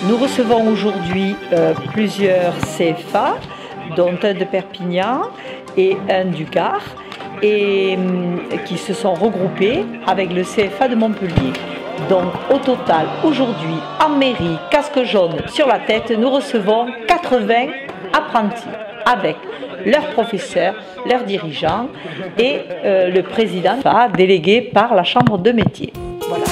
Nous recevons aujourd'hui plusieurs CFA, dont un de Perpignan et un du Gard, et qui se sont regroupés avec le CFA de Montpellier. Donc au total, aujourd'hui, en mairie, casque jaune sur la tête, nous recevons 80 apprentis avec leurs professeurs, leurs dirigeants et le président délégué par la chambre de métier. Voilà.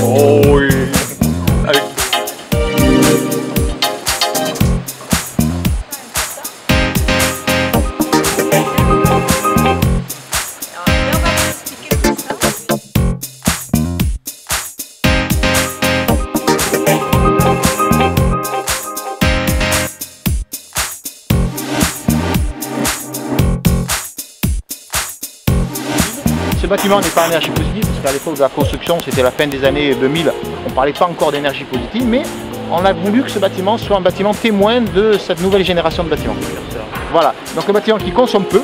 Oh oui. Ce bâtiment n'est pas énergie positive, parce qu'à l'époque de la construction, c'était la fin des années 2000, on ne parlait pas encore d'énergie positive, mais on a voulu que ce bâtiment soit un bâtiment témoin de cette nouvelle génération de bâtiments. Voilà, donc un bâtiment qui consomme peu,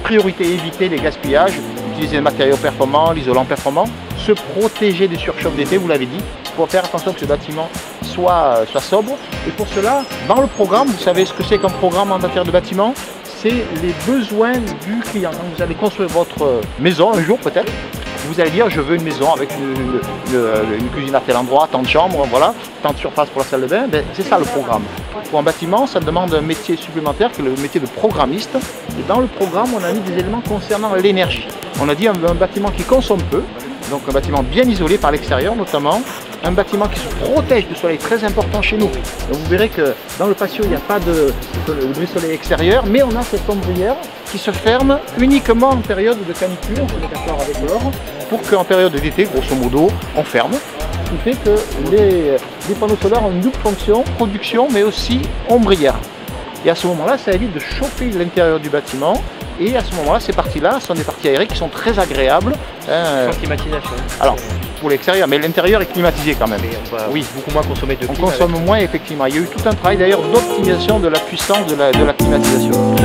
priorité éviter les gaspillages, utiliser des matériaux performants, l'isolant performant, se protéger des surchauffes d'été, vous l'avez dit, pour faire attention que ce bâtiment soit sobre. Et pour cela, dans le programme, vous savez ce que c'est qu'un programme en matière de bâtiment? C'est les besoins du client. Donc vous allez construire votre maison un jour peut-être. Vous allez dire je veux une maison avec une cuisine à tel endroit, tant de chambres, voilà, tant de surface pour la salle de bain. Ben, c'est ça le programme. Pour un bâtiment, ça demande un métier supplémentaire que le métier de programmiste. Et dans le programme, on a mis des éléments concernant l'énergie. On a dit un bâtiment qui consomme peu, donc un bâtiment bien isolé par l'extérieur notamment. Un bâtiment qui se protège du soleil, très important chez nous. Donc vous verrez que dans le patio, il n'y a pas de soleil extérieur, mais on a cette ombrière qui se ferme uniquement en période de canicule, on est d'accord avec l'or, pour qu'en période d'été, grosso modo, on ferme. Ce qui fait que les panneaux solaires ont une double fonction, production, mais aussi ombrière. Et à ce moment-là, ça évite de chauffer l'intérieur du bâtiment. Et à ce moment-là, ces parties-là sont des parties aérées qui sont très agréables. Sans climatisation. Alors, pour l'extérieur, mais l'intérieur est climatisé quand même. Et on va beaucoup moins consommer de clim. On consomme moins, effectivement. Il y a eu tout un travail d'ailleurs d'optimisation de la puissance de la climatisation.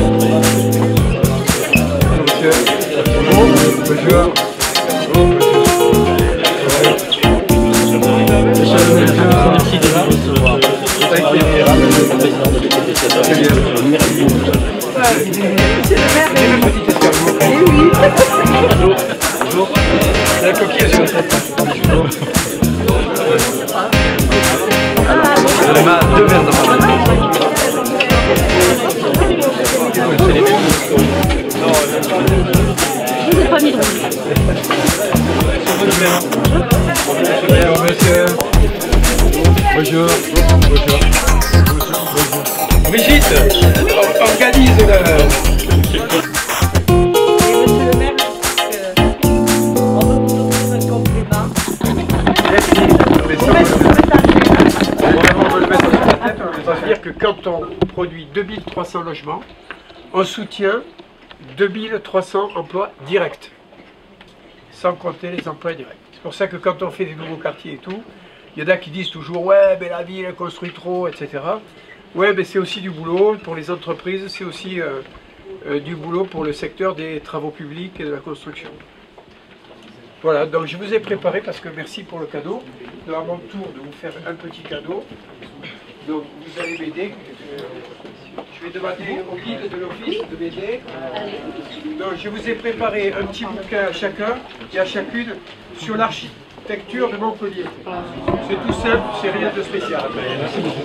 Merci de nous recevoir. Monsieur le maire, bonjour. La coquille sur la tête. Elle m'a deux verres dans ma main. C'est les mêmes. Je vous ai pas mis de rouge. Bonjour monsieur. Bonjour. Bonjour. Brigitte, organise le... C'est-à-dire que quand on produit 2300 logements, on soutient 2300 emplois directs, sans compter les emplois indirects. C'est pour ça que quand on fait des nouveaux quartiers et tout, il y en a qui disent toujours « ouais, mais la ville elle construit trop, etc. » Ouais, mais c'est aussi du boulot pour les entreprises, c'est aussi du boulot pour le secteur des travaux publics et de la construction. Voilà, donc je vous ai préparé, parce que merci pour le cadeau, à mon tour de vous faire un petit cadeau. Donc vous allez m'aider. Je vais demander au guide de l'office de m'aider. Donc je vous ai préparé un petit bouquin à chacun et à chacune sur l'architecture de Montpellier. C'est tout simple, c'est rien de spécial. Merci beaucoup.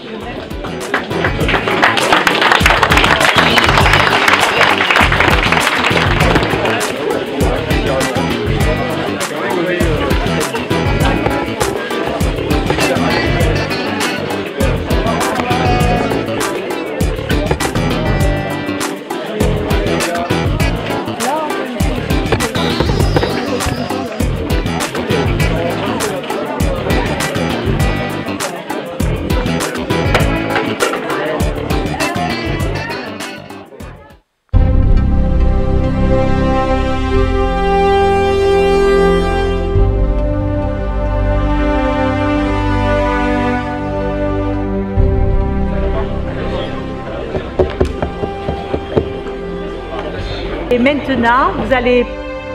Et maintenant, vous allez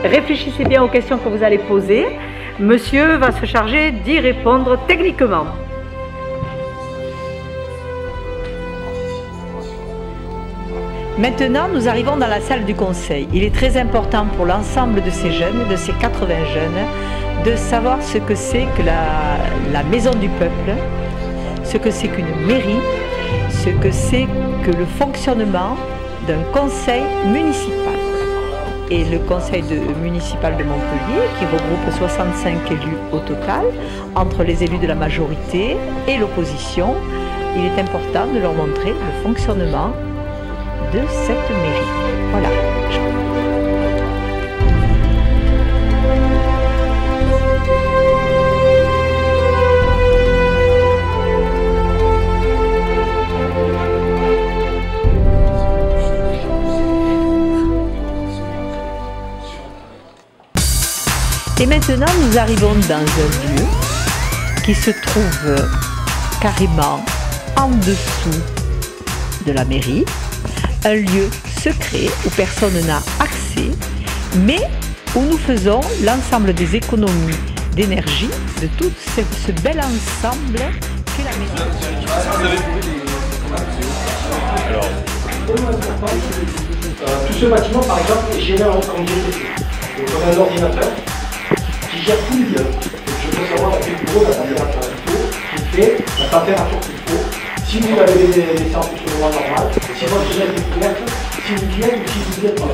réfléchissez bien aux questions que vous allez poser. Monsieur va se charger d'y répondre techniquement. Maintenant, nous arrivons dans la salle du conseil. Il est très important pour l'ensemble de ces jeunes, de ces 80 jeunes, de savoir ce que c'est que la maison du peuple, ce que c'est qu'une mairie, ce que c'est que le fonctionnement d'un conseil municipal. Et le conseil municipal de Montpellier, qui regroupe 65 élus au total, entre les élus de la majorité et l'opposition, il est important de leur montrer le fonctionnement de cette mairie. Voilà. Et maintenant, nous arrivons dans un lieu qui se trouve carrément en dessous de la mairie, un lieu secret où personne n'a accès, mais où nous faisons l'ensemble des économies d'énergie de tout ce bel ensemble qu'est la mairie. Alors, tout ce bâtiment, par exemple, génère un congé. Donc on a un ordinateur qui gère tout le lieu. Je peux savoir la température, la température qu'il fait, la température qu'il faut. Si vous avez des températures normales, si votre fenêtre est ouverte, si vous y êtes ou si vous n'y êtes pas.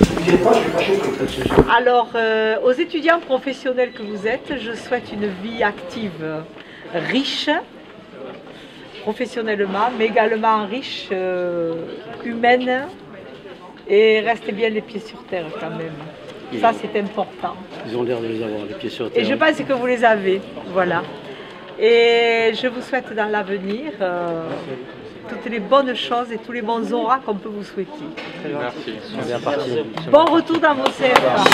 Si vous n'y êtes pas, je vais pas chauffer. Alors, aux étudiants professionnels que vous êtes, je souhaite une vie active, riche, professionnellement, mais également riche, humaine, et restez bien les pieds sur terre quand même. Ça, c'est important. Ils ont l'air de les avoir, les pieds sur terre. Et je pense que vous les avez, voilà. Et je vous souhaite dans l'avenir toutes les bonnes choses et tous les bons auras qu'on peut vous souhaiter. Merci. Ils sont bien partis. Bon retour dans vos CFA.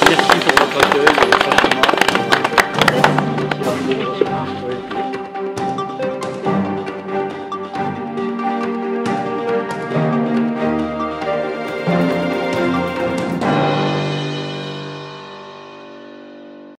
Merci pour votre accueil.